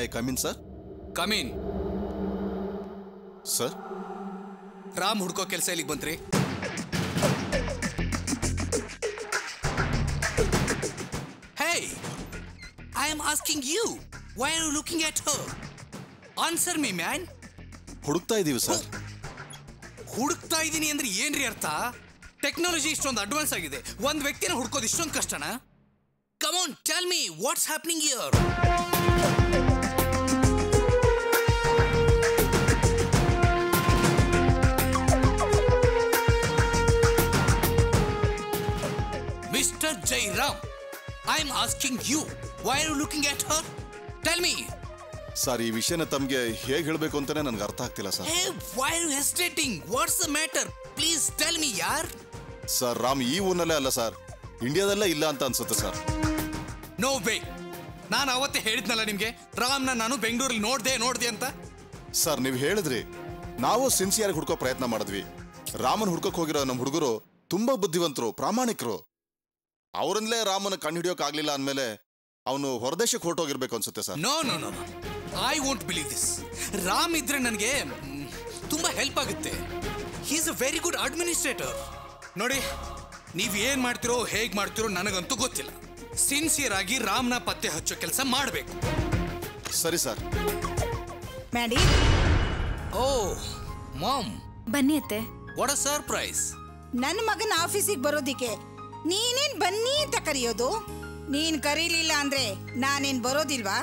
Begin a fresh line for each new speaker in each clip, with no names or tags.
I come in sir?
Come in
sir.
Ram ಹುಡ್ಕೋ ಕೆಲಸ ಇಲ್ಲಿಗೆ ಬಂತ್ರಿ? Hey, I am asking you, why are you looking at her? Answer me man.
ಹುಡುಕ್ತಾ ಇದೀವಿ sir.
ಹುಡುಕ್ತಾ ಇದೀನಿ ಅಂದ್ರೆ ಏನ್ರಿ ಅರ್ಥ? ಟೆಕ್ನಾಲಜಿ ಇಷ್ಟೊಂದು ಅಡ್ವಾನ್ಸ್ ಆಗಿದೆ, ಒಂದು ವ್ಯಕ್ತಿನ ಹುಡ್ಕೋದು ಇಷ್ಟೊಂದು ಕಷ್ಟನಾ? Come on, tell me what's happening here? Mister Jairam, I am asking you, why are you looking at her? Tell me.
Sir, ಈ ವಿಷಯನ ತಮಗೆ ಹೇಗೆ ಹೇಳಬೇಕು ಅಂತಾನೆ ನನಗೆ ಅರ್ಥ ಆಗ್ತಿಲ್ಲ sir.
Hey, why are you hesitating? What's the matter? Please tell me, yaar.
Sir, Ram ಈ ಊರಿನಲ್ಲೇ ಅಲ್ಲ ಸರ್, ಇಂಡಿಯಾದಲ್ಲೇ ಇಲ್ಲ ಅಂತ ಅನ್ಸುತ್ತೆ ಸರ್.
No way. ನಾನು ಅವತ್ತೇ ಹೇಳಿದ್ನಲ್ಲ ನಿಮ್ಗೆ, ರಾಮ್ನ ನಾನು ಬೆಂಗಳೂರಲ್ಲಿ ನೋಡ್ದೆ ಅಂತ.
ಸರ್, ನೀವು ಹೇಳಿದ್ರಿ, ನಾವು ಸಿನ್ಸಿಯರ್ ಹುಡ್ಕೋ ಪ್ರಯತ್ನ ಮಾಡಿದ್ವಿ. ರಾಮನ್ ಹುಡ್ಕೋಕ್ ಹೋಗಿರೋ ನಮ್ಮ ಹುಡುಗರು ತುಂಬಾ ಬುದ್ಧಿವಂತರು, ಪ್ರಾಮಾಣಿಕರು. ಅವರನ್ಲೇ ರಾಮನ ಕಂಡು ಹಿಡಿಯೋಕ್ ಆಗ್ಲಿಲ್ಲ ಅಂದ್ಮೇಲೆ ಅವನು ಹೊರದೇಶಕ್ಕೆ ಹೊರಟೋಗಿರ್ಬೇಕು ಅನ್ಸುತ್ತೆ sir.
No no no, I won't believe this. Ram ಇದ್ರೆ ನನಗೆ ತುಂಬಾ ಹೆಲ್ಪ್ ಆಗುತ್ತೆ. He is a very good administrator. ನೋಡಿ, ನೀವು ಏನ್ ಮಾಡ್ತಿರೋ ಹೇಗ್ ಮಾಡ್ತಿರೋ ನನಗಂತೂ ಗೊತ್ತಿಲ್ಲ. ಸಿನ್ಸಿಯರ್ ಆಗಿ ರಾಮ್ನ ಪತ್ತೆ ಹಚ್ಚೋ ಕೆಲಸ ಮಾಡಬೇಕು.
ಸರಿ ಸರ್.
ಮ್ಯಾಡಿ.
ಓ ಮಾಮ್,
ಬನ್ನಿ ಅತ್ತೆ.
What a surprise.
ನನ್ನ ಮಗನ ಆಫೀಸಿಗೆ ಬರೋದಿಕ್ಕೆ ನೀನೇನ್ ಬನ್ನಿ ಅಂತ ಕರೆಯೋದು? ನೀನ್ ಕರೀಲಿಲ್ಲ ಅಂದ್ರೆ ನಾನೇನ್ ಬರೋದಿಲ್ವಾ?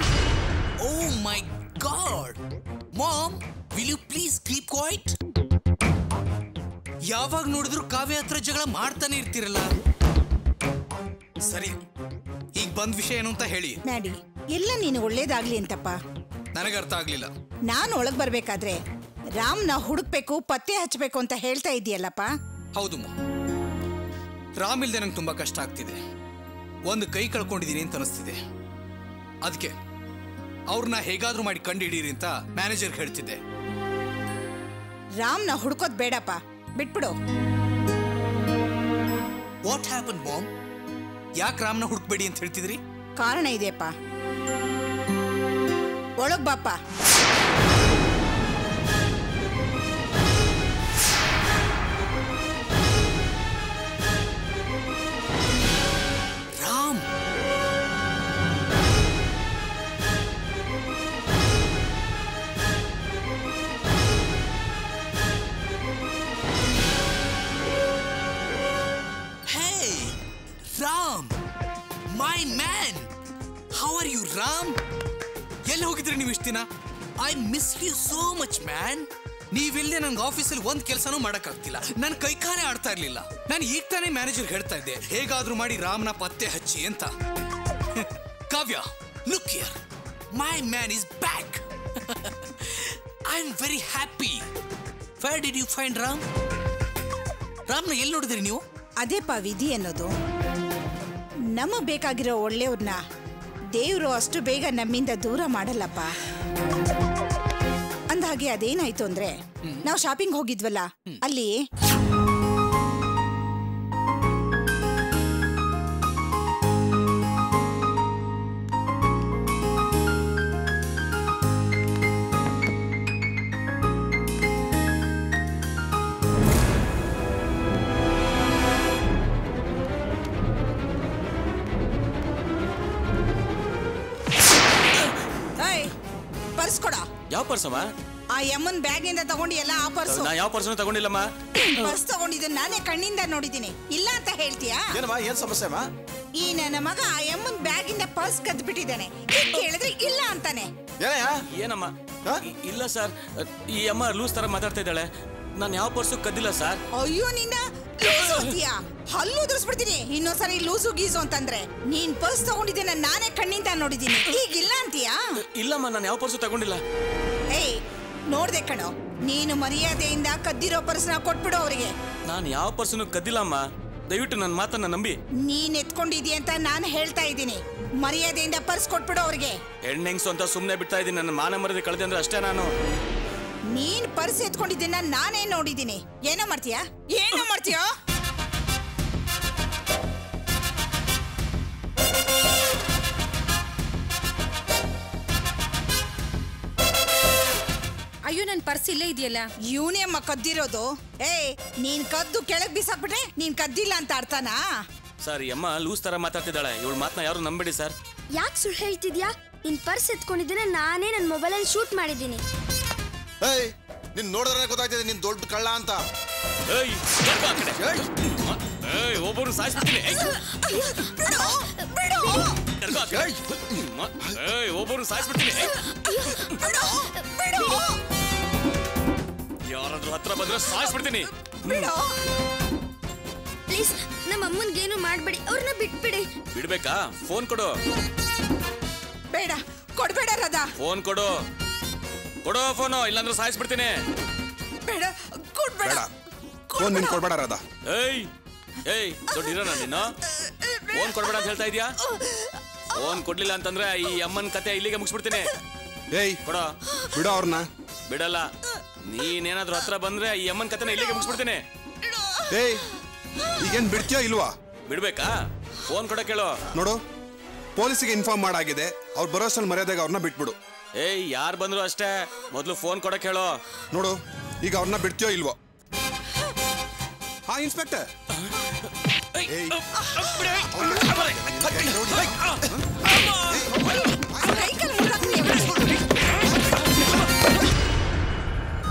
Oh my god. Mom, will you please keep quiet? ಯಾವಾಗ ನೋಡಿದ್ರು ಕಾವ್ಯ ಹತ್ರ ಜಗಳ ಮಾಡ್ತಾನೆ ಇರ್ತಿರಲ್ಲ. ಸರಿ, ಈಗ ಬಂದ್ ವಿಷಯ ಏನು ಅಂತ ಹೇಳಿ.
ಮ್ಯಾಡಿ, ಎಲ್ಲ ನೀನು ಒಳ್ಳೇದಾಗ್ಲಿ ಅಂತಪ್ಪ.
ನನಗೆ ಅರ್ಥ ಆಗ್ಲಿಲ್ಲ.
ನಾನು ಒಳಗ್ ಬರ್ಬೇಕಾದ್ರೆ ರಾಮ್ನ ಹುಡುಕ್ಬೇಕು, ಪತ್ತೆ ಹಚ್ಚಬೇಕು ಅಂತ ಹೇಳ್ತಾ ಇದೀಯಲ್ಲಪ್ಪ.
ಹೌದು ಮಾ, ರಾಮ್ ಇಲ್ದೆ ನಂಗೆ ತುಂಬಾ ಕಷ್ಟ ಆಗ್ತಿದೆ. ಒಂದು ಕೈ ಕಳ್ಕೊಂಡಿದ್ದೀನಿ ಅಂತ ಅನಿಸ್ತಿದೆ. ಅದಕ್ಕೆ ಅವ್ರನ್ನ ಹೇಗಾದ್ರೂ ಮಾಡಿ ಕಂಡು ಹಿಡೀರಿ ಅಂತ ಮ್ಯಾನೇಜರ್ ಹೇಳ್ತಿದ್ದೆ.
ರಾಮ್ನ ಹುಡ್ಕೋದ್ ಬೇಡಪ್ಪ, ಬಿಟ್ಬಿಡು.
What happen mom? ಯಾಕೆ ರಾಮ್ನ ಹುಡುಕ್ಬೇಡಿ ಅಂತ ಹೇಳ್ತಿದ್ರಿ?
ಕಾರಣ ಇದೆಯಪ್ಪ. ಒಳಗ್ ಬಾಪ್ಪ.
Ram, hey, Ram, my man, how are you, Ram? ಎಲ್ಲಿ ಹೋಗಿದ್ರಿ ನೀವು ಇಷ್ಟು ದಿನ? I miss you so much man. ನೀವಿಲ್ಲದೆ ನಂಗೆ ಆಫೀಸಲ್ಲಿ ಒಂದು ಕೆಲಸನೂ ಮಾಡೋಕ್ಕಾಗ್ತಿಲ್ಲ. ನನ್ನ ಕೈಕಾಲೇ ಆಡ್ತಾ ಇರಲಿಲ್ಲ. ನಾನು ಈಗ ತಾನೇ ಮ್ಯಾನೇಜರ್ ಹೇಳ್ತಾ ಇದ್ದೆ, ಹೇಗಾದ್ರೂ ಮಾಡಿ ರಾಮ್ನ ಪತ್ತೆ ಹಚ್ಚಿ ಅಂತ. Kavya, look here, my man is back. I am very happy. Where did you find Ram? ರಾಮ್ನ ಎಲ್ಲಿ ನೋಡಿದ್ರಿ ನೀವು?
ಅದೇಪ್ಪ ವಿಧಿ ಅನ್ನೋದು. ನಮಗೆ ಬೇಕಾಗಿರೋ ಒಳ್ಳೆಯವ್ರನ್ನ ದೇವರು ಅಷ್ಟು ಬೇಗ ನಮ್ಮಿಂದ ದೂರ ಮಾಡಲ್ಲಪ್ಪ. ಅಂದಹಾಗೆ ಅದೇನಾಯ್ತು ಅಂದ್ರೆ, ನಾವು ಶಾಪಿಂಗ್ ಹೋಗಿದ್ವಲ್ಲ, ಅಲ್ಲಿ ಪರ್ಸ್ ಕೊಡ.
ಯಾವ ಪರ್ಸಮ್ಮ?
ಆ ಯಮ್ಮನ್ ಬ್ಯಾಗ್ ಇಂದ ತಗೊಂಡಿಯಲ್ಲ, ಆ ಪರ್ಸ್.
ನಾ ಯಾವ ಪರ್ಸನ್ನು ತಗೊಂಡಿಲ್ಲಮ್ಮ.
ಪರ್ಸ್ ತಗೊಂಡಿದ್ದು ನಾನೇ ಕಣ್ಣಿಂದ ನೋಡಿದ್ದೀನಿ. ಇಲ್ಲ ಅಂತ ಹೇಳ್ತೀಯಾ?
ಏನಮ್ಮ, ಏನ್ ಸಮಸ್ಯೆ ಅಮ್ಮ?
ಈ ನನ್ನ ಮಗ ಆ ಯಮ್ಮನ್ ಬ್ಯಾಗ್ ಇಂದ ಪರ್ಸ್ ಕದ್ದು ಬಿಟ್ಟಿದ್ದಾನೆ. ಕೇಳಿದ್ರೆ ಇಲ್ಲ ಅಂತಾನೆ.
ಏನಮ್ಮ? ಇಲ್ಲ ಸರ್, ಈ ಅಮ್ಮ ಲೂಸ್ ತರ ಮಾತಾಡ್ತಾ ಇದ್ದಾಳೆ. ನಾನು ಯಾವ ಪರ್ಸು ಕದ್ದಿಲ್ಲ ಸರ್.
ಅಯ್ಯೋ, ನಿನ್ನ ಲೂಸು ಅಂತೀಯಾ? ಹಲ್ಲು ಉದುರಿಸ್ಬಿಡ್ತೀನಿ ಇನ್ನೊಂದ್ಸರಿ ಲೂಸು ಗೀಸು ಅಂತಂದ್ರೆ. ನೀನ್ ಪರ್ಸ್ ತಗೊಂಡಿದ್ದೇನೆ ನಾನೇ ಕಣ್ಣಿಂದ ನೋಡಿದ್ದೀನಿ, ಈಗಿಲ್ಲ ಅಂತೀಯಾ?
ಇಲ್ಲಮ್ಮ, ನಾನು ಯಾವ ಪರ್ಸು ತಗೊಂಡಿಲ್ಲ.
ಏಯ್, ನೋಡ್ದೆ ಕಣೋ, ನೀನು ಮರ್ಯಾದೆಯಿಂದ ಕದ್ದಿರೋ ಪರ್ಸ್ನ ಕೊಟ್ಬಿಡು ಅವರಿಗೆ.
ನಾನು ಯಾವ ಪರ್ಸನ್ನು ಕದ್ದಿಲ್ಲಮ್ಮ, ದಯವಿಟ್ಟು ನನ್ನ ಮಾತನ್ನ ನಂಬಿ.
ನೀನ್ ಎತ್ಕೊಂಡಿದೀಯ ಅಂತ ನಾನು ಹೇಳ್ತಾ ಇದ್ದೀನಿ. ಮರ್ಯಾದೆಯಿಂದ ಪರ್ಸ್ ಕೊಟ್ಬಿಡು ಅವ್ರಿಗೆ.
ಹೆಣ್ಣೆಂಗ್ಸು ಅಂತ ಸುಮ್ಮನೆ ಬಿಡ್ತಾ ಇದ್ದೀನಿ. ನನ್ನ ಮಾನ ಮರ್ಯಾದೆ ಕಳೆದೆ ಅಂದ್ರೆ ಅಷ್ಟೇ. ನಾನು
ನೀನ್ ಪರ್ಸ್ ಎತ್ಕೊಂಡಿದ್ದನ್ನ ನಾನೇ ನೋಡಿದ್ದೀನಿ. ಏನೋ ಮಾಡ್ತೀಯಾ? ಏನೋ ಮಾಡ್ತೀಯೋ?
ನನ್ ಪರ್ಸ್ ಇಲ್ಲೇ ಇದೆಯಲ್ಲ.
ಇವನೇ ಅಮ್ಮ ಕದ್ದಿರೋದು. ಏಯ್, ನೀನ್ ಕದ್ದು ಕೆಳಗ್ ಬಿಸಾಕ್ಬಿಟ್ರೆ ನೀನ್ ಕದ್ದಿಲ್ಲ ಅಂತ ಅರ್ಥನಾ?
ಸರ್ ಈ ಅಮ್ಮ ಲೂಸ್ ತರ ಮಾತಾಡ್ತಿದ್ದಾಳೆ. ಇವಳ ಮಾತನ್ನ ಯಾರು ನಂಬೇಡಿ ಸರ್.
ಯಾಕೆ ಸುಳ್ಳು ಹೇಳ್ತಿದ್ಯಾ? ನಿನ್ ಪರ್ಸ್ ಎತ್ಕೊಂಡಿದ್ದೀನಿ, ನಾನೇ ನನ್ನ ಮೊಬೈಲಲ್ಲಿ ಶೂಟ್ ಮಾಡಿದ್ದೀನಿ.
ಏಯ್, ನಿನ್ ನೋಡಿದ್ರೆ ಗೊತ್ತಾಗ್ತಿದೆ ನೀನ್ ದೊಡ್ಡ ಕಳ್ಳ ಅಂತ.
ಏಯ್, ಒಬ್ಬರು ಸಾಯಿಸ್ಬಿಡ್ತೀನಿ. ಒಬ್ಬರು ಸಾಯಿಸ್ಬಿಡ್ತೀನಿ. ಯಾರಾದ್ರೂ ಹತ್ರ ಬಂದ್ರೆ ಸಾಯಿಸ್ಬಿಡ್ತೀನಿ.
ಪ್ಲೀಸ್ ನಮ್ಮ ಅಮ್ಮನ್ಗೇನು ಮಾಡ್ಬೇಡಿ, ಅವ್ರನ್ನ ಬಿಟ್ಬಿಡಿ.
ಬಿಡ್ಬೇಕಾ? ಫೋನ್ ಕೊಡು.
ಬೇಡ, ಕೊಡ್ಬೇಡ ರಾಧಾ.
ಫೋನ್ ಕೊಡು. ಕೊಡೋ ಫೋನು, ಇಲ್ಲಾಂದ್ರೆ ಸಾಯಿಸ್ಬಿಡ್ತೀನಿ.
ಬೇಡ, ಕೊಡ್ಬೇಡ.
ಫೋನ್ ನಿನ್ ಕೊಡ್ಬೇಡ ರಾಧಾ.
ಏಯ್ ಏಯ್, ದೊಡ್ಡ ಇರೋಣ ನೀನು? ಫೋನ್ ಕೊಡ್ಬೇಡ ಅಂತ ಹೇಳ್ತಾ ಇದೀಯಾ? ಫೋನ್ ಕೊಡ್ಲಿಲ್ಲ ಅಂತಂದ್ರೆ ಈ ಅಮ್ಮನ ಕತೆ ಇಲ್ಲಿಗೆ ಮುಗಿಸ್ಬಿಡ್ತೀನಿ.
ಏಯ್
ಕೊಡೋ.
ಬಿಡೋ ಅವ್ರನ್ನ.
ಬಿಡಲ್ಲ. ನೀನೇನಾದ್ರೂ ಹತ್ರ ಬಂದ್ರೆ ಈ ಅಮ್ಮನ ಕತೆನ ಇಲ್ಲಿಗೆ ಮುಗಿಸ್ಬಿಡ್ತೀನಿ.
ಏಯ್, ಈಗೇನ್ ಬಿಡ್ತೀಯೋ ಇಲ್ವಾ?
ಬಿಡ್ಬೇಕಾ? ಫೋನ್ ಕೊಡ ಕೇಳೋ.
ನೋಡು, ಪೊಲೀಸಿಗೆ ಇನ್ಫಾರ್ಮ್ ಮಾಡಾಗಿದೆ. ಅವ್ರು ಬರೋಷ್ಟಲ್ಲಿ ಮರ್ಯಾದೆಗೆ ಅವ್ರನ್ನ ಬಿಟ್ಬಿಡು.
ಏಯ್, ಯಾರು ಬಂದ್ರು ಅಷ್ಟೇ, ಮೊದಲು ಫೋನ್ ಕೊಡ ಕೇಳೋ.
ನೋಡು, ಈಗ ಅವ್ರನ್ನ ಬಿಡ್ತೀಯೋ ಇಲ್ವೋ? ಹಾ ಇನ್ಸ್ಪೆಕ್ಟರ್.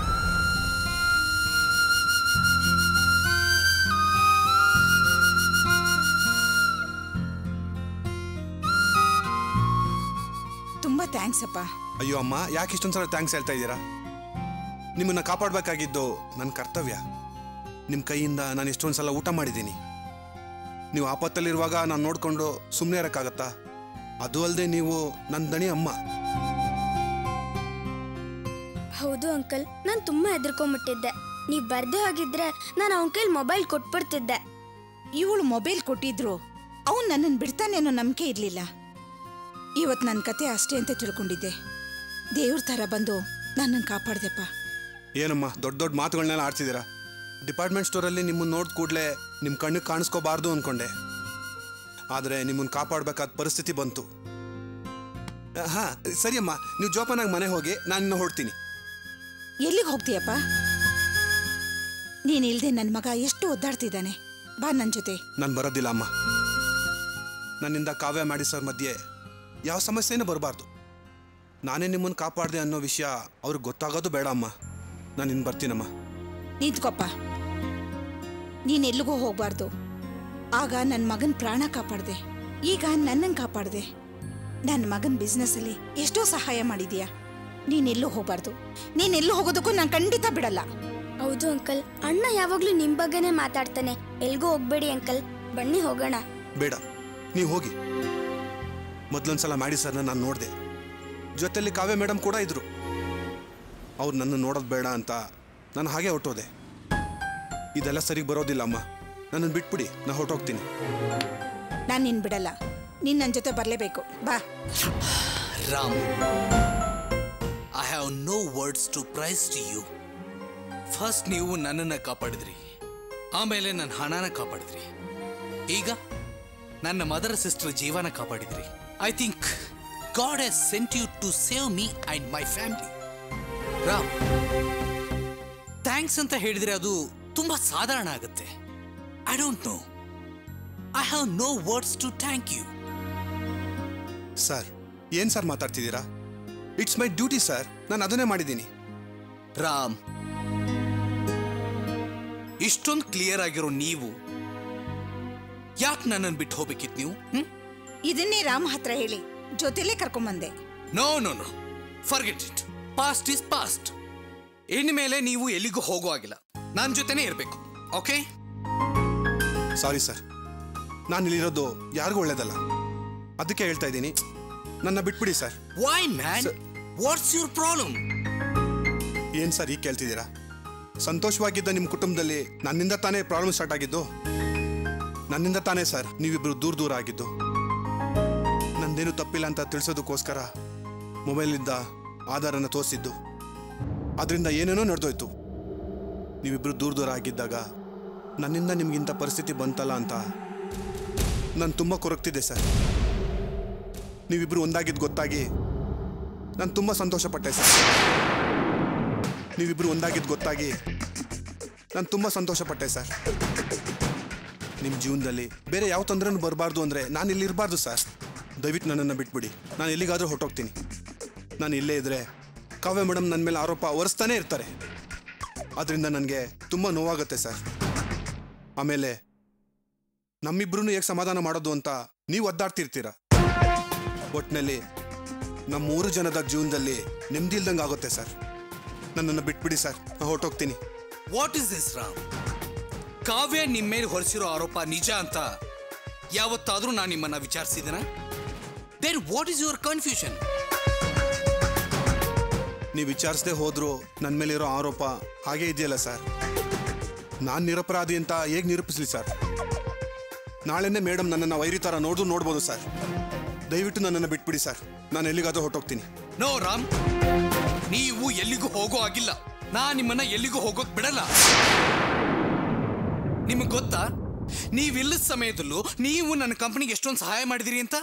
ತುಂಬಾ ಥ್ಯಾಂಕ್ಸ್ ಅಪ್ಪ.
ಅಯ್ಯೋ ಅಮ್ಮ, ಯಾಕೆ ಇಷ್ಟೊಂದ್ಸಲ ಥ್ಯಾಂಕ್ಸ್ ಹೇಳ್ತಾ ಇದ್ದೀರಾ? ನಿಮ್ಮನ್ನ ಕಾಪಾಡಬೇಕಾಗಿದ್ದು ನನ್ನ ಕರ್ತವ್ಯ. ನಿಮ್ಮ ಕೈಯಿಂದ ನಾನು ಎಷ್ಟೊಂದು ಸಲ ಊಟ ಮಾಡಿದ್ದೀನಿ. ನೀವು ಆಪತ್ತಲ್ಲಿರುವಾಗ ನಾನು ನೋಡಿಕೊಂಡು ಸುಮ್ಮನೆ ಇರೋಕ್ಕಾಗತ್ತಾ? ಅದು ಅಲ್ಲದೆ ನೀವು ನನ್ನ ದಣಿ ಅಮ್ಮ.
ಹೌದು ಅಂಕಲ್, ನಾನು ತುಂಬಾ ಹೆದರ್ಕೊಂಡ್ಬಿಟ್ಟಿದ್ದೆ. ನೀವು ಬರ್ದೇ ಹೋಗಿದ್ರೆ ನಾನು ಅವನ ಕೈಲಿ ಮೊಬೈಲ್ ಕೊಟ್ಬಿಡ್ತಿದ್ದೆ.
ಇವಳು ಮೊಬೈಲ್ ಕೊಟ್ಟಿದ್ರು ಅವನು ನನ್ನನ್ನು ಬಿಡ್ತಾನೇನೋ ನಂಬಿಕೆ ಇರಲಿಲ್ಲ. ಇವತ್ತು ನನ್ನ ಕತೆ ಅಷ್ಟೇ ಅಂತ ತಿಳ್ಕೊಂಡಿದ್ದೆ. ದೇವ್ರ ಥರ ಬಂದು ನನ್ನನ್ನು ಕಾಪಾಡ್ದೆಪ್ಪ.
ಏನಮ್ಮ ದೊಡ್ಡ ದೊಡ್ಡ ಮಾತುಗಳನ್ನೆಲ್ಲ ಆಡ್ತಿದ್ದೀರಾ? ಡಿಪಾರ್ಟ್ಮೆಂಟ್ ಸ್ಟೋರಲ್ಲಿ ನಿಮ್ಮನ್ನು ನೋಡಿದ ಕೂಡಲೇ ನಿಮ್ಮ ಕಣ್ಣಿಗೆ ಕಾಣಿಸ್ಕೋಬಾರ್ದು ಅಂದ್ಕೊಂಡೆ. ಆದರೆ ನಿಮ್ಮನ್ನು ಕಾಪಾಡಬೇಕಾದ ಪರಿಸ್ಥಿತಿ ಬಂತು. ಹಾಂ ಸರಿಯಮ್ಮ, ನೀವು ಜೋಪಾನಾಗಿ ಮನೆ ಹೋಗಿ, ನಾನು ಇನ್ನು ಹೊರಡ್ತೀನಿ.
ಎಲ್ಲಿಗೆ ಹೋಗ್ತೀಯಪ್ಪ? ನೀನು ಇಲ್ದೆ ನನ್ನ ಮಗ ಎಷ್ಟು ಒದ್ದಾಡ್ತಿದ್ದಾನೆ. ಬಾ ನನ್ನ ಜೊತೆ.
ನಾನು ಬರೋದಿಲ್ಲ ಅಮ್ಮ. ನನ್ನಿಂದ ಕಾವ್ಯ ಮಾಡಿ ಸರ್ ಮಧ್ಯೆ ಯಾವ ಸಮಸ್ಯೆನೂ ಬರಬಾರ್ದು. ನಾನೇ ನಿಮ್ಮನ್ನು ಕಾಪಾಡಿದೆ ಅನ್ನೋ ವಿಷಯ ಅವ್ರಿಗೆ ಗೊತ್ತಾಗೋದು ಬೇಡ ಅಮ್ಮ. ನಾನು ಇನ್ನು ಬರ್ತೀನಮ್ಮ.
ನಿಂತ್ಕೊಪ್ಪ. ನೀನೆಲ್ಲಿಗೂ ಹೋಗ್ಬಾರ್ದು. ಆಗ ನನ್ನ ಮಗನ ಪ್ರಾಣ ಕಾಪಾಡ್ದೆ, ಈಗ ನನ್ನನ್ನು ಕಾಪಾಡ್ದೆ. ನನ್ನ ಮಗನ ಬಿಸ್ನೆಸ್ಸಲ್ಲಿ ಎಷ್ಟೋ ಸಹಾಯ ಮಾಡಿದೀಯಾ. ನೀನೆಲ್ಲೂ ಹೋಗ್ಬಾರ್ದು. ನೀನೆಲ್ಲೂ ಹೋಗೋದಕ್ಕೂ ನಾನು ಖಂಡಿತ ಬಿಡಲ್ಲ.
ಹೌದು ಅಂಕಲ್, ಅಣ್ಣ ಯಾವಾಗ್ಲೂ ನಿಮ್ ಬಗ್ಗೆನೇ ಮಾತಾಡ್ತಾನೆ. ಎಲ್ಗೂ ಹೋಗ್ಬೇಡಿ ಅಂಕಲ್, ಬನ್ನಿ ಹೋಗೋಣ.
ಬೇಡ, ನೀವು ಹೋಗಿ. ಮೊದಲೊಂದ್ಸಲ ಮಾಡಿ ಸರ್ನ ನಾನು ನೋಡಿದೆ. ಜೊತೆಲಿ ಕಾವ್ಯ ಮೇಡಮ್ ಕೂಡ ಇದ್ರು. ಅವ್ರು ನನ್ನ ನೋಡೋದು ಬೇಡ ಅಂತ ನಾನು ಹಾಗೆ ಹೊರಟೋದೆ. ಇದೆಲ್ಲ ಸರಿಗೆ ಬರೋದಿಲ್ಲ ಅಮ್ಮ. ನನ್ನನ್ನು ಬಿಟ್ಬಿಡಿ, ನಾನು ಹೊರಟೋಗ್ತೀನಿ.
ನಾನು ನಿನ್ನ ಬಿಡಲ್ಲ. ನೀನು ನನ್ನ ಜೊತೆ ಬರಲೇಬೇಕು. ಬಾ
Ram. I have no words to praise to you. First ನೀವು ನನ್ನನ್ನು ಕಾಪಾಡಿದ್ರಿ, ಆಮೇಲೆ ನನ್ನ ಹಣನ ಕಾಪಾಡಿದ್ರಿ, ಈಗ ನನ್ನ ಮದರ್ ಸಿಸ್ಟರ್ ಜೀವನ ಕಾಪಾಡಿದ್ರಿ. I think god has sent you to save me and my family. Ram, thanks ಅಂತ ಹೇಳಿದ್ರೆ ಅದು ತುಂಬಾ ಸಾಧಾರಣ ಆಗುತ್ತೆ. I don't know. I have no words to thank you.
Sir, ಏನು ಸರ್ ಮಾತಾಡ್ತಿದ್ದೀರಾ? It's my duty sir. ನಾನು ಅದನ್ನೇ ಮಾಡಿದ್ದೀನಿ.
ರಾಮ್, ಇಷ್ಟೊಂದು ಕ್ಲಿಯರ್ ಆಗಿರೋ ನೀವು ಯಾಕೆ ನನ್ನನ್ನು ಬಿಟ್ಟು ಹೋಗ್ಬೇಕಿತ್ತು ನೀವು?
ಇದನ್ನೇ ರಾಮ್ ಹತ್ರ ಹೇಳಿ ಜೊತೆಲೇ ಕರ್ಕೊಂಬಂದೆ.
No no no, forget it. Past is past. ಇನ್ಮೇಲೆ ನೀವು ಎಲ್ಲಿಗೂ ಹೋಗುವಾಗಿಲ್ಲ, ನನ್ನ ಜೊತೆನೇ ಇರಬೇಕು. ಓಕೆ?
ಸಾರಿ ಸರ್, ನಾನು ಇಲ್ಲಿರೋದು ಯಾರಿಗೂ ಒಳ್ಳೇದಲ್ಲ. ಅದಕ್ಕೆ ಹೇಳ್ತಾ ಇದ್ದೀನಿ, ನನ್ನ ಬಿಟ್ಬಿಡಿ sir.
Why man? What's your problem?
ಏನು ಸರ್ ಈಗ ಕೇಳ್ತಿದ್ದೀರಾ? ಸಂತೋಷವಾಗಿದ್ದ ನಿಮ್ಮ ಕುಟುಂಬದಲ್ಲಿ ನನ್ನಿಂದ ತಾನೇ ಪ್ರಾಬ್ಲಮ್ ಸ್ಟಾರ್ಟ್ ಆಗಿದ್ದು. ನನ್ನಿಂದ ತಾನೇ ಸರ್ ನೀವಿಬ್ರು ದೂರ ದೂರ ಆಗಿದ್ದು. ನಂದೇನು ತಪ್ಪಿಲ್ಲ ಅಂತ ತಿಳಿಸೋದಕ್ಕೋಸ್ಕರ ಮೊಬೈಲಿಂದ ಆಧಾರನ ತೋರಿಸಿದ್ದು. ಅದರಿಂದ ಏನೇನೋ ನಡೆದೋಯ್ತು. ನೀವಿಬ್ರು ದೂರ ದೂರ ಆಗಿದ್ದಾಗ ನನ್ನಿಂದ ನಿಮಗಿಂಥ ಪರಿಸ್ಥಿತಿ ಬಂತಲ್ಲ ಅಂತ ನಾನು ತುಂಬ ಕೊರಗ್ತಿದ್ದೆ ಸರ್. ನೀವಿಬ್ರು ಒಂದಾಗಿದ್ದು ಗೊತ್ತಾಗಿ ನಾನು ತುಂಬ ಸಂತೋಷಪಟ್ಟೆ ಸರ್. ನೀವಿಬ್ಬರು ಒಂದಾಗಿದ್ದು ಗೊತ್ತಾಗಿ ನಾನು ತುಂಬ ಸಂತೋಷಪಟ್ಟೆ ಸರ್. ನಿಮ್ಮ ಜೀವನದಲ್ಲಿ ಬೇರೆ ಯಾವ ತೊಂದರೆನೂ ಬರಬಾರ್ದು ಅಂದರೆ ನಾನು ಇಲ್ಲಿ ಇರಬಾರ್ದು ಸರ್. ದಯವಿಟ್ಟು ನನ್ನನ್ನು ಬಿಟ್ಬಿಡಿ. ನಾನು ಎಲ್ಲಿಗಾದರೂ ಹೊರಟೋಗ್ತೀನಿ. ನಾನು ಇಲ್ಲೇ ಇದ್ದರೆ ಕಾವ್ಯ ಮೇಡಮ್ ನನ್ನ ಮೇಲೆ ಆರೋಪ ಹೊರಿಸ್ತಾನೇ ಇರ್ತಾರೆ. ಅದರಿಂದ ನನಗೆ ತುಂಬ ನೋವಾಗುತ್ತೆ ಸರ್. ಆಮೇಲೆ ನಮ್ಮಿಬ್ರು ಹೇಗೆ ಸಮಾಧಾನ ಮಾಡೋದು ಅಂತ ನೀವು ಒದ್ದಾಡ್ತಿರ್ತೀರ. ಒಟ್ಟಿನಲ್ಲಿ ನಮ್ಮ 3 ಜನದ ಜೀವನದಲ್ಲಿ ನೆಮ್ಮದಿ ಇಲ್ದಂಗೆ ಆಗುತ್ತೆ ಸರ್. ನನ್ನನ್ನು ಬಿಟ್ಬಿಡಿ ಸರ್, ನಾನು ಹೊರಟೋಗ್ತೀನಿ.
What is this Ram? Kavya ನಿಮ್ಮ ಮೇಲೆ ಹೊರಿಸಿರೋ ಆರೋಪ ನಿಜ ಅಂತ ಯಾವತ್ತಾದ್ರೂ ನಾನು ನಿಮ್ಮನ್ನ ವಿಚಾರಿಸಿದನ? Then what is your confusion?
ನೀವು ವಿಚಾರಿಸದೆ ಹೋದ್ರು ನನ್ನ ಮೇಲಿರೋ ಆರೋಪ ಹಾಗೇ ಇದೆಯಲ್ಲ ಸರ್. ನಾನು ನಿರಪರಾಧಿ ಅಂತ ಹೇಗೆ ನಿರೂಪಿಸಲಿ ಸರ್? ನಾಳೆನೇ ಮೇಡಮ್ ನನ್ನನ್ನು ವೈರಿ ಥರ ನೋಡ್ಬೋದು ಸರ್. ದಯವಿಟ್ಟು ನನ್ನನ್ನು ಬಿಟ್ಬಿಡಿ ಸರ್, ನಾನು ಎಲ್ಲಿಗಾದ್ರೂ ಹೊರಟೋಗ್ತೀನಿ.
ನೋ ರಾಮ್, ನೀವು ಎಲ್ಲಿಗೂ ಹೋಗೋ ಆಗಿಲ್ಲ. ನಾನು ನಿಮ್ಮನ್ನ ಎಲ್ಲಿಗೂ ಹೋಗೋಕ್ ಬಿಡಲ್ಲ. ನಿಮಗೆ ಗೊತ್ತಾ, ನೀವಿಲ್ಲದ ಸಮಯದಲ್ಲೂ ನೀವು ನನ್ನ ಕಂಪನಿಗೆ ಎಷ್ಟೊಂದು ಸಹಾಯ ಮಾಡಿದಿರಿ ಅಂತ?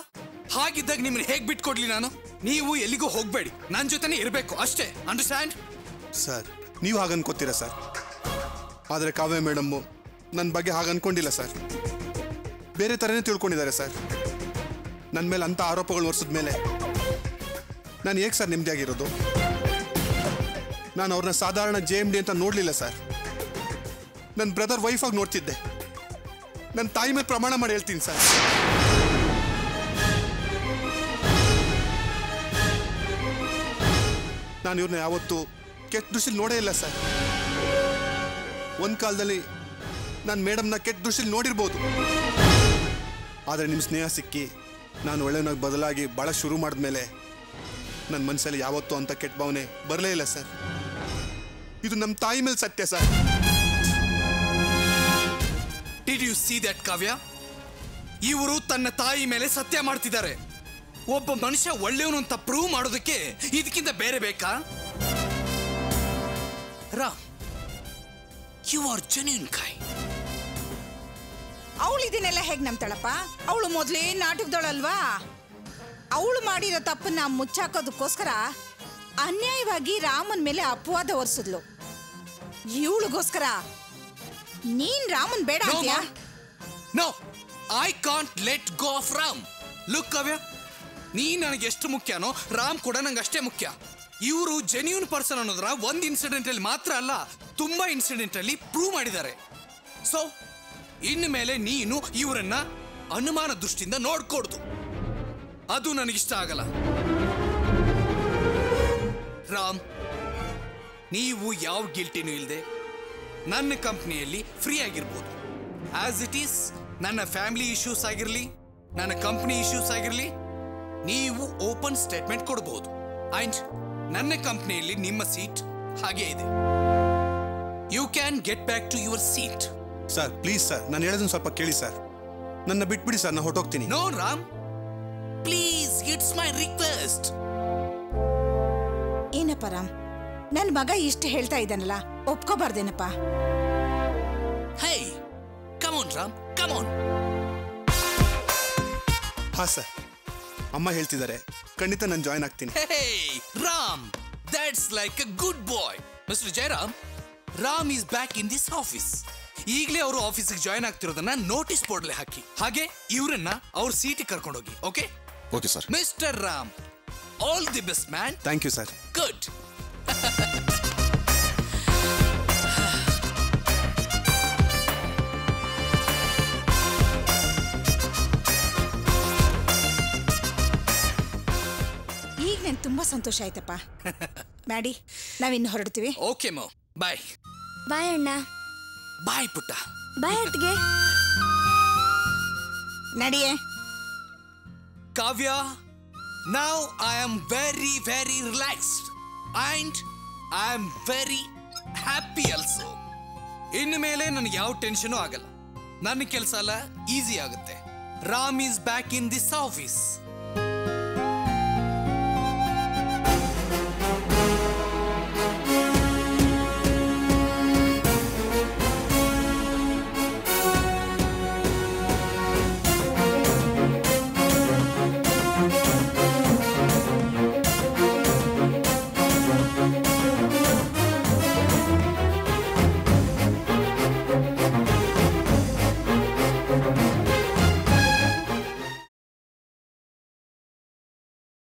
ಹಾಗಿದ್ದಾಗ ನಿಮ್ಮನ್ನ ಹೇಗೆ ಬಿಟ್ಕೊಡ್ಲಿ ನಾನು? ನೀವು ಎಲ್ಲಿಗೂ ಹೋಗ್ಬೇಡಿ, ನನ್ನ ಜೊತೆನೇ ಇರಬೇಕು ಅಷ್ಟೇ. ಅಂಡರ್ಸ್ಟ್ಯಾಂಡ್?
ಸರ್, ನೀವು ಹಾಗೆ ಅನ್ಕೋತೀರಾ ಸರ್? ಆದರೆ ಕಾವ್ಯ ಮೇಡಮ್ಮು ನನ್ನ ಬಗ್ಗೆ ಹಾಗೆ ಅನ್ಕೊಂಡಿಲ್ಲ ಸರ್. ಬೇರೆ ಥರನೇ ತಿಳ್ಕೊಂಡಿದ್ದಾರೆ ಸರ್. ನನ್ನ ಮೇಲೆ ಅಂಥ ಆರೋಪಗಳು ಹೊರಿಸಿದ ಮೇಲೆ ನಾನು ಹೇಗೆ ಸರ್ ನೆಮ್ಮದಿಯಾಗಿರೋದು? ನಾನು ಅವ್ರನ್ನ ಸಾಧಾರಣ JMD ಅಂತ ನೋಡಲಿಲ್ಲ ಸರ್. ನನ್ನ ಬ್ರದರ್ ವೈಫಾಗಿ ನೋಡ್ತಿದ್ದೆ. ನನ್ನ ತಾಯಿ ಮೇಲೆ ಪ್ರಮಾಣ ಮಾಡಿ ಹೇಳ್ತೀನಿ ಸರ್. ನಾನು ಇವ್ರನ್ನ ಯಾವತ್ತೂ ಕೆಟ್ಟ ದೃಷ್ಟಿಲಿ ನೋಡೇ ಇಲ್ಲ ಸರ್. ಒಂದು ಕಾಲದಲ್ಲಿ ನಾನು ಮೇಡಮ್ನ ಕೆಟ್ಟ ದೃಷ್ಟಿಲಿ ನೋಡಿರ್ಬೋದು. ಆದರೆ ನಿಮ್ಮ ಸ್ನೇಹ ಸಿಕ್ಕಿ ನಾನು ಒಳ್ಳೆಯನಾಗಿ ಬದಲಾಗಿ ಭಾಳ ಶುರು ಮಾಡಿದ್ಮೇಲೆ ನನ್ನ ಮನಸ್ಸಲ್ಲಿ ಯಾವತ್ತೂ ಅಂತ ಕೆಟ್ಟ ಭಾವನೆ ಬರಲೇ ಇಲ್ಲ ಸರ್. ಇದು ನಮ್ಮ ತಾಯಿ ಮೇಲೆ ಸತ್ಯ sir.
Did you see that Kavya? ಇವರು ತನ್ನ ತಾಯಿ ಮೇಲೆ ಸತ್ಯ ಮಾಡ್ತಿದ್ದಾರೆ. ಒಬ್ಬ ಮನುಷ್ಯ ಒಳ್ಳೆಯವನು ಅಂತ ಪ್ರೂವ್ ಮಾಡೋದಕ್ಕೆ ಇದಕ್ಕಿಂತ ಬೇರೆ ಬೇಕಾ? ರಾಮ್, ಯು ಆರ್ ಜೆನ್ಯೂನ್ ಕೈ.
ಅವಳು ಇದನ್ನೆಲ್ಲ ಹೇಗೆ ನಂಬ್ತಾಳಪ್ಪ? ಅವಳು ಮೊದಲೇ ನಾಟಕದವಳಲ್ವಾ? ಅವಳು ಮಾಡಿರೋ ತಪ್ಪನ್ನ ಮುಚ್ಚಾಕೋದಕ್ಕೋಸ್ಕರ ಅನ್ಯಾಯವಾಗಿ ರಾಮನ್ ಮೇಲೆ ಅಪವಾದ ಹೊರಿಸಿದ್ಲು. ಇವಳಿಗೋಸ್ಕರ ನೀನ್ ರಾಮನ್ ಬೇಡ ಅಂತೀಯಾ?
No, I can't let go of Ram. Look Kavya, ನೀ ನನಗೆ ಎಷ್ಟು ಮುಖ್ಯನೋ ರಾಮ್ ಕೂಡ ನಂಗೆ ಅಷ್ಟೇ ಮುಖ್ಯ. ಇವರು ಜೆನ್ಯೂನ್ ಪರ್ಸನ್ ಅನ್ನೋದ್ರ ಒಂದು ಇನ್ಸಿಡೆಂಟ್ ಅಲ್ಲಿ ಮಾತ್ರ ಅಲ್ಲ, ತುಂಬಾ ಇನ್ಸಿಡೆಂಟ್ ಅಲ್ಲಿ ಪ್ರೂವ್ ಮಾಡಿದ್ದಾರೆ. ಸೊ ಇನ್ನು ಮೇಲೆ ನೀನು ಇವರನ್ನ ಅನುಮಾನ ದೃಷ್ಟಿಯಿಂದ ನೋಡ್ಕೊಡ್ದು. ಅದು ನನಗಿಷ್ಟ ಆಗಲ್ಲ. ರಾಮ್, ನೀವು ಯಾವ ಗಿಲ್ಟಿನೂ ಇಲ್ಲದೆ ನನ್ನ ಕಂಪ್ನಿಯಲ್ಲಿ ಫ್ರೀ ಆಗಿರ್ಬೋದು. ಆಸ್ ಇಟ್ ಈಸ್ ನನ್ನ ಫ್ಯಾಮಿಲಿ ಇಶ್ಯೂಸ್ ಆಗಿರಲಿ, ನನ್ನ ಕಂಪ್ನಿ ಇಶ್ಯೂಸ್ ಆಗಿರಲಿ, ನೀವು ಓಪನ್ ಸ್ಟೇಟ್ಮೆಂಟ್ ಕೊಡಬಹುದು. ಅಂಡ್ ನನ್ನ ಕಂಪ್ನಿಯಲ್ಲಿ ನಿಮ್ಮ ಸೀಟ್ ಹಾಗೆ ಇದೆ. You can get back to your seat.
Sir please sir, ನಾನು ಹೇಳೋದನ್ನ ಸ್ವಲ್ಪ ಕೇಳಿ ಸರ್. ನನ್ನ ಬಿಟ್ಬಿಡಿ ಸರ್, ನಾನು ಹೊರಟೋಗ್ತೀನಿ.
No Ram, please, it's my request.
ಏನಪ್ಪ ರಾಮ್, ನನ್ನ ಮಗ ಇಷ್ಟು ಹೇಳ್ತಾ ಇದ್ದಾನಲ್ಲ, ಒಪ್ಕೋಬಾರ್ದೇನಪ್ಪ?
Hey, come on Ram, come on.
ಹಾಂ ಸರ್, ಅಮ್ಮ ಹೇಳ್ತಿದ್ದಾರೆ, ಖಂಡಿತ ನಾನು ಜಾಯ್ನ್ ಆಗ್ತೀನಿ.
Hey Ram, that's like a good boy. Mister Jayaram, Ram is back in this office. ಈಗಲೇ ಅವರು ಆಫೀಸಿಗೆ ಜಾಯ್ನ್ ಆಗ್ತಿರೋದನ್ನ ನೋಟಿಸ್ ಬೋರ್ಡ್ಲೆ ಹಾಕಿ, ಹಾಗೆ ಇವರನ್ನ ಅವ್ರ ಸೀಟಿಗೆ ಕರ್ಕೊಂಡೋಗಿ. Okay?
Okay sir.
Mister Ram, all the best man.
Thank you sir.
Good.
ಈಗ ನಂಗೆ ತುಂಬಾ ಸಂತೋಷ ಆಯ್ತಪ್ಪ. ಮ್ಯಾಡಿ, ನಾವಿನ್ನು ಹೊರಡ್ತೀವಿ.
ಓಕೆ ಮೋ, ಬಾಯ್.
ಬಾಯ್ ಅಣ್ಣ.
ಬಾಯ್ ಪುಟ್ಟ.
ಬಾಯ್ ಅತ್ತಿಗೆ.
ನಡಿಯೇ.
Kavya, now I am very, very relaxed and I am very happy also. ಇನ್ನು ಮೇಲೆ ನನಗೆ ಯಾವ ಟೆನ್ಷನು ಆಗಲ್ಲ. ನನ್ನ ಕೆಲಸ ಎಲ್ಲ ಈಸಿ ಆಗುತ್ತೆ. Ram is back in this office